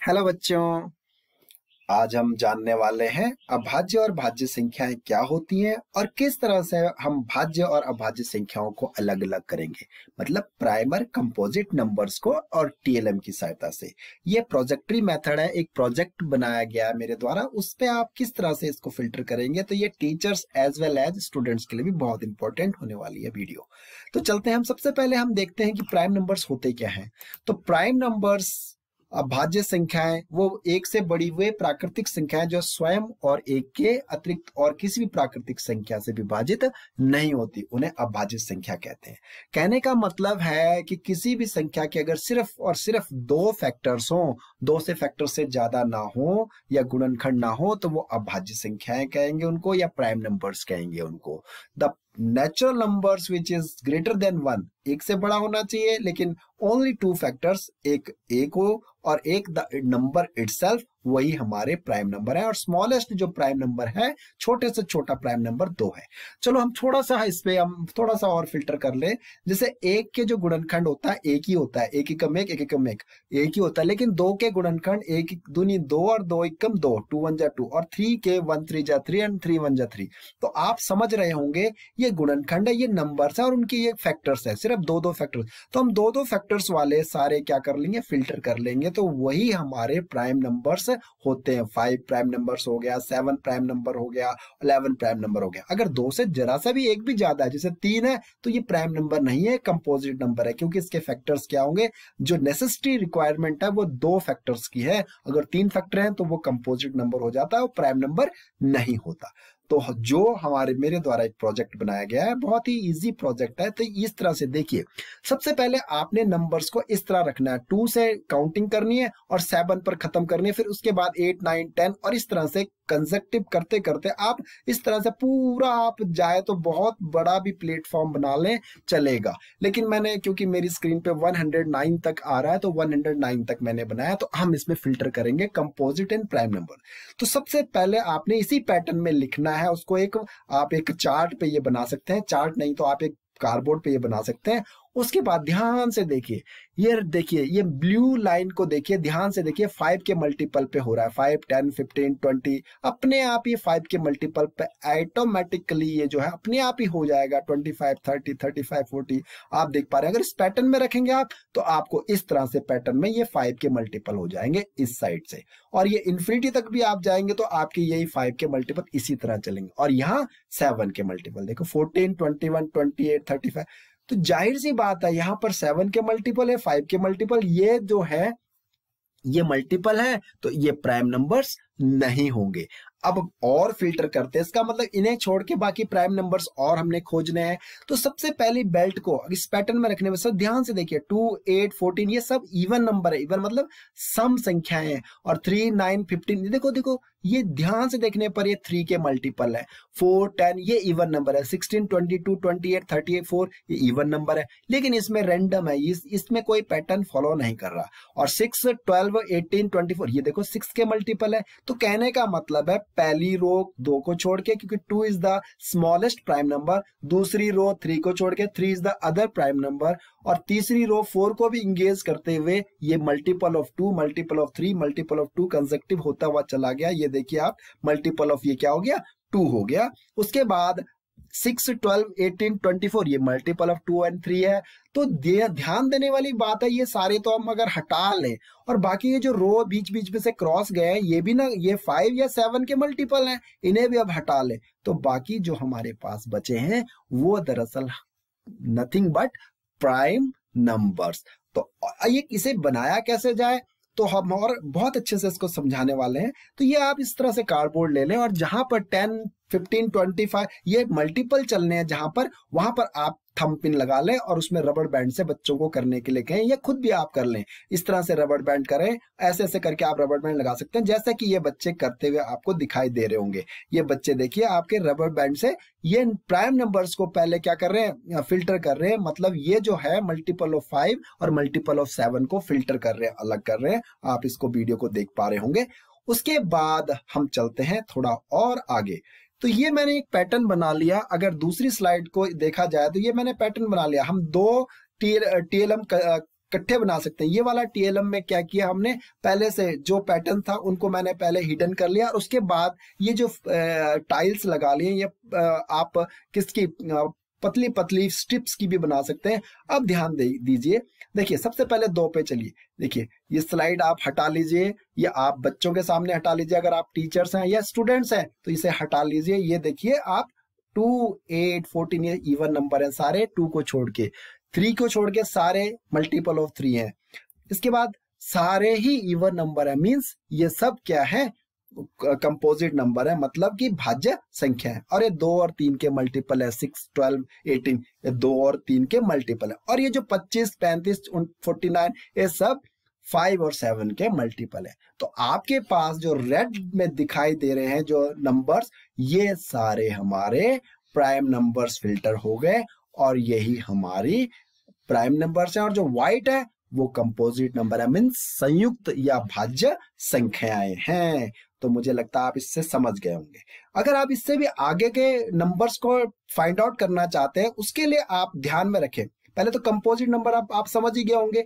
Hello बच्चों। आज हम जानने वाले हैं अभाज्य और भाज्य संख्याएं क्या होती हैं और किस तरह से हम भाज्य और अभाज्य संख्याओं को अलग अलग करेंगे, मतलब प्राइमर कंपोजिट नंबर्स को और टीएलएम की सहायता से। ये प्रोजेक्टरी मेथड है, एक प्रोजेक्ट बनाया गया है मेरे द्वारा, उस पे आप किस तरह से इसको फिल्टर करेंगे, तो ये teachers as well as students के लिए भी बहुत इंपॉर्टेंट होने वाली है वीडियो। तो चलते हैं, हम सबसे पहले हम देखते हैं कि प्राइम नंबर्स होते क्या हैं। तो प्राइम नंबर्स अभाज्य संख्याएं वो एक से बड़ी हुए प्राकृतिक संख्याएं जो स्वयं और एक के अतिरिक्त और किसी भी प्राकृतिक संख्या से विभाजित नहीं होती, उन्हें अभाज्य संख्या कहते हैं। कहने का मतलब है कि किसी भी संख्या के अगर सिर्फ और सिर्फ दो फैक्टर्स हो, दो से फैक्टर से ज्यादा ना हो या गुणनखंड ना हो, तो वो अभाज्य संख्याएं कहेंगे उनको, या प्राइम नंबर्स कहेंगे उनको। The natural numbers which is greater than one, एक से बड़ा होना चाहिए, लेकिन ओनली टू फैक्टर्स, एक हो और एक द नंबर इटसेल्फ, वही हमारे प्राइम नंबर है। और स्मॉलेस्ट जो प्राइम नंबर है, छोटे से छोटा प्राइम नंबर 2 है। चलो हम थोड़ा सा इस पे हम थोड़ा सा और फिल्टर कर ले। जैसे एक के जो गुणनखंड होता है एक ही होता है, एक एकम एक, एक एकम एक, एक ही होता है। लेकिन दो के गुणनखंड एक दूनी दो और दो एकम दो, 2 1 जा 2, और 3 के 1 3 जा 3 एंड 3 1 जा 3। तो आप समझ रहे होंगे ये गुणनखंड है, ये नंबर्स है और उनके ये फैक्टर्स है, सिर्फ दो दो फैक्टर्स। तो हम दो दो फैक्टर्स वाले सारे क्या कर लेंगे, फिल्टर कर लेंगे, तो वही हमारे प्राइम नंबर्स होते हैं। 5 प्राइम नंबर्स हो गया, 7 प्राइम नंबर हो गया, 11 प्राइम नंबर हो गया। अगर दो से जरा सा भी एक भी ज्यादा है, जैसे 3 है, तो ये प्राइम नंबर नहीं है, कंपोजिट नंबर है, क्योंकि इसके फैक्टर्स क्या होंगे, जो नेसेसिटी रिक्वायरमेंट है वो 2 फैक्टर्स की है। अगर 3 फैक्टर हैं तो वो कंपोजिट नंबर हो जाता है, वो प्राइम नंबर नहीं होता। तो जो हमारे मेरे द्वारा एक प्रोजेक्ट बनाया गया है, बहुत ही इजी प्रोजेक्ट है। तो इस तरह से देखिए, सबसे पहले आपने नंबर्स को इस तरह रखना है, 2 से काउंटिंग करनी है और 7 पर खत्म करनी है, फिर उसके बाद 8 9 10, और इस तरह से कंसेक्टिव करते करते आप इस तरह से पूरा आप जाए तो बहुत बड़ा भी प्लेटफॉर्म बना लें, चलेगा। लेकिन मैंने, क्योंकि मेरी स्क्रीन पे 109 तक आ रहा है, तो 109 तक मैंने बनाया। तो हम इसमें फिल्टर करेंगे कंपोजिट एंड प्राइम नंबर। तो सबसे पहले आपने इसी पैटर्न में लिखना है उसको। आप एक चार्ट पे ये बना सकते हैं, चार्ट नहीं तो आप एक कार्डबोर्ड पे ये बना सकते हैं। उसके बाद ध्यान से देखिए, ये देखिए, ये ब्लू लाइन को देखिए, ध्यान से देखिए, 5 के मल्टीपल पे हो रहा है, 5 10 15 20, अपने आप ये 5 के मल्टीपल पे ऑटोमेटिकली ये जो है अपने आप ही हो जाएगा, 25 30 35 40। आप देख पा रहे हैं, अगर इस पैटर्न में रखेंगे आप, तो आपको इस तरह से पैटर्न में ये 5 के मल्टीपल हो जाएंगे इस साइड से, और ये इन्फिनिटी तक भी आप जाएंगे तो आपके यही 5 के मल्टीपल इसी तरह चलेंगे। और यहाँ 7 के मल्टीपल देखो, 14 21 28 35। तो जाहिर सी बात है, यहां पर 7 के मल्टीपल है, 5 के मल्टीपल, ये जो है ये मल्टीपल है, तो ये प्राइम नंबर्स नहीं होंगे। अब और फिल्टर करते हैं, इसका मतलब इन्हें छोड़ के बाकी प्राइम नंबर्स और हमने खोजने हैं। तो सबसे पहली बेल्ट को इस पैटर्न में रखने में, सब ध्यान से देखिए, 2 8 14 ये सब इवन नंबर है, इवन मतलब सम संख्याएं हैं। और 3 9 15 देखो देखो, ये ध्यान से देखने पर ये 3 के मल्टीपल है। 4 10 ये इवन नंबर है, 16 22 28 38 4 ये इवन नंबर है। लेकिन इसमें रैंडम है, इसमें कोई पैटर्न फॉलो नहीं कर रहा। और 6 12 18 24 ये देखो 6 के मल्टीपल है। तो कहने का मतलब है, पहली रो 2 को छोड़ के, क्योंकि 2 is the smallest prime number, दूसरी रो 3 को छोड़ के 3 is the other prime number, और तीसरी रो 4 को भी इंगेज करते हुए ये multiple of 2 multiple of 3 multiple of 2 consecutive होता हुआ चला गया। ये देखिए आप, मल्टीपल ऑफ ये क्या हो गया, 2 हो गया। उसके बाद 6 12 18 24 ये मल्टीपल ऑफ 2 एंड 3 है। तो ध्यान देने वाली बात है, ये सारे तो हम अगर हटा लें, और बाकी ये जो रो बीच बीच में से क्रॉस गए हैं, ये भी ना, ये 5 या 7 के मल्टीपल हैं, इन्हें भी अब हटा लें, तो बाकी जो हमारे पास बचे हैं वो दरअसल नथिंग बट प्राइम नंबर्स। तो ये इसे बनाया कैसे जाए, तो हम और बहुत अच्छे से इसको समझाने वाले हैं। तो ये आप इस तरह से कार्डबोर्ड ले लें, और जहां पर 10 15 25 ये मल्टीपल चलने हैं जहां पर, वहां पर आप थंब पिन लगा लें और उसमें रबड़ बैंड से बच्चों को करने के लिए कहें, या खुद भी आप कर लें। इस तरह से रबड़ बैंड करें, ऐसे ऐसे करके आप रबड़ बैंड लगा सकते हैं, जैसा कि ये बच्चे करते हुए आपको दिखाई दे रहे होंगे। ये बच्चे देखिए आपके रबड़ बैंड से ये प्राइम नंबर्स को पहले क्या कर रहे हैं, फिल्टर कर रहे हैं। मतलब ये जो है मल्टीपल ऑफ 5 और मल्टीपल ऑफ 7 को फिल्टर कर रहे हैं, अलग कर रहे हैं। आप इसको वीडियो को देख पा रहे होंगे। उसके बाद हम चलते हैं थोड़ा और आगे। तो ये मैंने एक पैटर्न बना लिया। अगर दूसरी स्लाइड को देखा जाए तो ये मैंने पैटर्न बना लिया। हम दो टीएलएम इकट्ठे बना सकते हैं। ये वाला TLM में क्या किया हमने, पहले से जो पैटर्न था उनको मैंने पहले हिडन कर लिया और उसके बाद ये जो टाइल्स लगा लिए, ये आप किसकी पतली पतली स्ट्रिप्स की भी बना सकते हैं। अब ध्यान दीजिए, देखिए सबसे पहले 2 पे चलिए। देखिए ये स्लाइड आप हटा लीजिए, या आप बच्चों के सामने हटा लीजिए, अगर आप टीचर्स हैं या स्टूडेंट्स हैं तो इसे हटा लीजिए। ये देखिए आप 2, 8, 14 ये इवन नंबर है सारे, 2 को छोड़ के, 3 को छोड़ के सारे मल्टीपल ऑफ 3 है। इसके बाद सारे ही इवन नंबर है, मींस ये सब क्या है, कंपोजिट नंबर है, मतलब कि भाज्य संख्या है। और ये 2 और 3 के मल्टीपल है, 6, 12, 18, ये 2 और 3 के मल्टीपल है। और ये जो 25, 35, 49 ये सब 5 और 7 के मल्टीपल है। तो आपके पास जो रेड में दिखाई दे रहे हैं जो नंबर्स, ये सारे हमारे प्राइम नंबर्स फिल्टर हो गए और यही हमारी प्राइम नंबर्स हैं। और जो व्हाइट है वो कंपोजिट नंबर है, मीन्स संयुक्त या भाज्य संख्याएं हैं। तो मुझे लगता है आप इससे समझ गए होंगे। अगर आप इससे भी आगे के नंबर्स को फाइंड आउट करना चाहते हैं, उसके लिए आप ध्यान में रखें, पहले तो कंपोजिट नंबर आप समझ ही गए होंगे,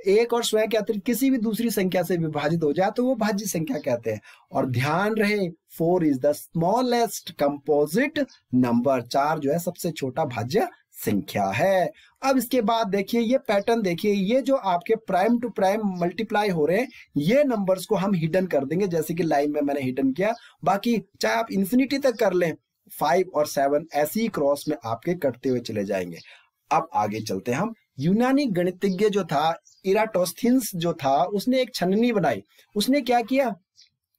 एक और स्वयं के अतिरिक्त किसी भी दूसरी संख्या से विभाजित हो जाए तो वो भाज्य संख्या कहते हैं। और ध्यान रहे 4 is the smallest composite number, 4 जो है सबसे छोटा भाज्य संख्या है। अब इसके बाद देखिए ये पैटर्न, देखिए ये जो आपके प्राइम टू प्राइम मल्टीप्लाई हो रहे हैं, ये नंबर्स को हम हिडन कर देंगे, जैसे कि लाइन में मैंने हिडन किया। बाकी चाहे आप इंफिनिटी तक कर लें, 5 और 7 ऐसी क्रॉस में आपके कटते हुए चले जाएंगे। अब आगे चलते हैं हम। यूनानी गणितज्ञ जो था इराटोस्थेनिस जो था, उसने एक छन्नी बनाई। उसने क्या किया,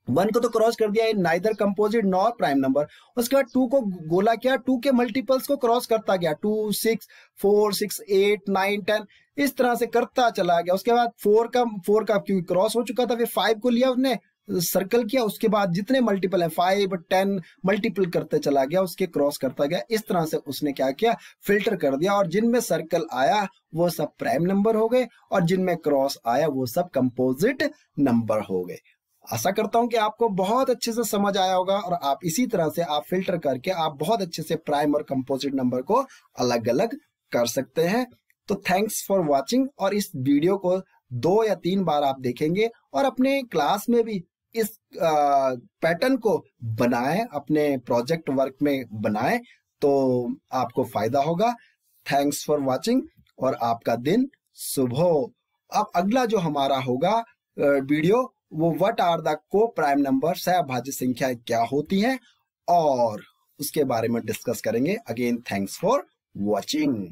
1 को तो क्रॉस कर दिया, neither composite nor prime number. उसके बाद 2 को गोला किया, 2 के मल्टीपल्स को क्रॉस करता गया, 2, 6, 4, 6, 8, 9, 10 इस तरह से करता चला गया। उसके बाद 4 का क्योंकि क्रॉस हो चुका था, फिर 5 को लिया उसने, सर्कल किया, उसके बाद जितने मल्टीपल है 5, 10 मल्टीपल करते चला गया, उसके क्रॉस करता गया। इस तरह से उसने क्या किया, फिल्टर कर दिया, और जिनमें सर्कल आया वो सब प्राइम नंबर हो गए और जिनमें क्रॉस आया वो सब कंपोजिट नंबर हो गए। आशा करता हूं कि आपको बहुत अच्छे से समझ आया होगा और आप इसी तरह से आप फिल्टर करके आप बहुत अच्छे से प्राइम और कंपोजिट नंबर को अलग अलग कर सकते हैं। तो थैंक्स फॉर वॉचिंग, और इस वीडियो को 2 या 3 बार आप देखेंगे और अपने क्लास में भी इस पैटर्न को बनाएं, अपने प्रोजेक्ट वर्क में बनाएं, तो आपको फायदा होगा। थैंक्स फॉर वॉचिंग और आपका दिन शुभ हो। अब अगला जो हमारा होगा वीडियो, वो व्हाट आर द को प्राइम नंबर, सहभाज्य संख्या क्या होती हैं, और उसके बारे में डिस्कस करेंगे। Again thanks for watching.